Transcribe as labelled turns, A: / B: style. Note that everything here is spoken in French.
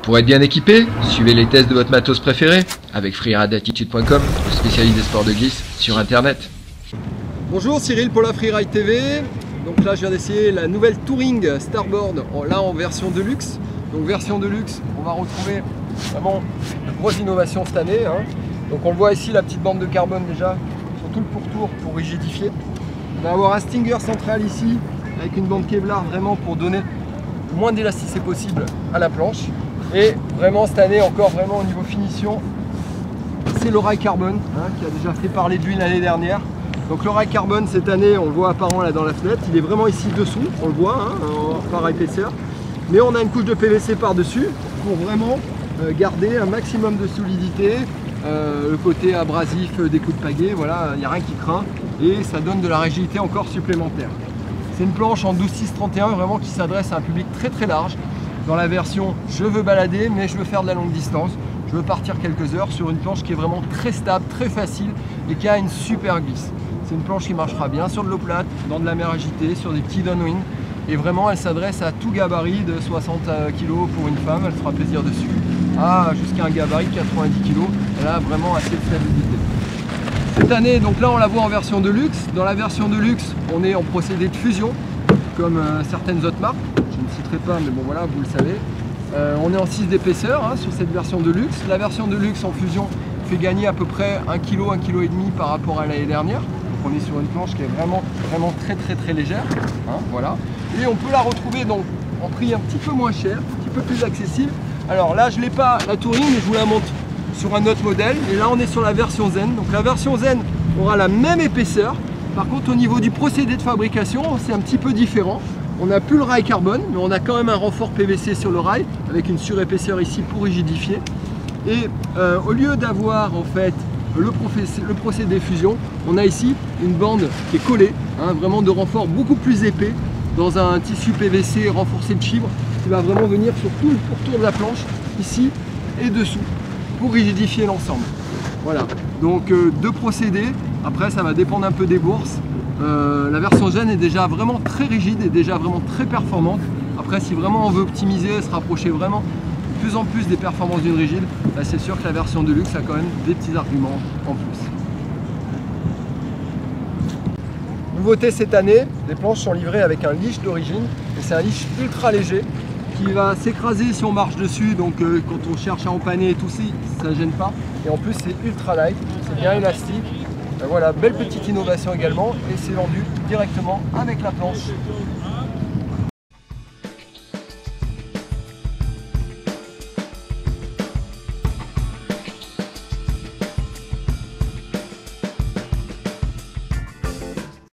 A: Pour être bien équipé, suivez les tests de votre matos préféré avec freerideattitude.com, le spécialiste des sports de glisse sur internet.
B: Bonjour, Cyril pour la Freeride TV. Donc là je viens d'essayer la nouvelle Touring Starboard, là en version Deluxe. Donc version Deluxe, on va retrouver vraiment de grosses innovations cette année. Donc on le voit ici, la petite bande de carbone déjà sur tout le pourtour pour rigidifier. On va avoir un stinger central ici avec une bande Kevlar vraiment pour donner le moins d'élasticité possible à la planche. Et vraiment cette année encore vraiment au niveau finition, c'est le rail carbone qui a déjà fait parler de lui l'année dernière. Donc le rail carbone cette année, on le voit apparemment là dans la fenêtre, il est vraiment ici dessous, on le voit par épaisseur. Mais on a une couche de PVC par-dessus pour vraiment garder un maximum de solidité, le côté abrasif des coups de pagaie, voilà, il n'y a rien qui craint et ça donne de la rigidité encore supplémentaire. C'est une planche en 12-6-31 vraiment qui s'adresse à un public très très large. Dans la version je veux balader mais je veux faire de la longue distance, je veux partir quelques heures sur une planche qui est vraiment très stable, très facile et qui a une super glisse. C'est une planche qui marchera bien sur de l'eau plate, dans de la mer agitée, sur des petits downwind et vraiment elle s'adresse à tout gabarit de 60 kg pour une femme, elle fera plaisir dessus, jusqu'à un gabarit de 90 kg, elle a vraiment assez de stabilité. Cette année, donc là on la voit en version de luxe. Dans la version de luxe, on est en procédé de fusion, comme certaines autres marques. Je ne citerai pas, mais bon voilà, vous le savez. On est en 6 d'épaisseur sur cette version de luxe. La version de luxe en fusion fait gagner à peu près 1 kg, 1,5 kg par rapport à l'année dernière. Donc on est sur une planche qui est vraiment très légère. Voilà. Et on peut la retrouver donc en prix un petit peu moins cher, un petit peu plus accessible. Alors là, je ne l'ai pas la Touring, mais je vous la montre sur un autre modèle. Et là, on est sur la version Zen. Donc la version Zen aura la même épaisseur. Par contre, au niveau du procédé de fabrication, c'est un petit peu différent. On n'a plus le rail carbone, mais on a quand même un renfort PVC sur le rail, avec une surépaisseur ici pour rigidifier. Et au lieu d'avoir en fait le procédé fusion, on a ici une bande qui est collée, vraiment de renfort beaucoup plus épais, dans un tissu PVC renforcé de fibre, qui va vraiment venir sur tout le pourtour de la planche, ici et dessous, pour rigidifier l'ensemble. Voilà, donc deux procédés, après ça va dépendre un peu des bourses. La version Zen est déjà vraiment très rigide et déjà vraiment très performante. Après, si vraiment on veut optimiser, se rapprocher vraiment de plus en plus des performances d'une rigide, bah c'est sûr que la version de luxe a quand même des petits arguments en plus. Nouveauté cette année, les planches sont livrées avec un leash d'origine et c'est un leash ultra léger qui va s'écraser si on marche dessus, donc quand on cherche à empanner et tout ça ne gêne pas. Et en plus c'est ultra light, c'est bien élastique. Voilà, belle petite innovation également et c'est vendu directement avec la planche.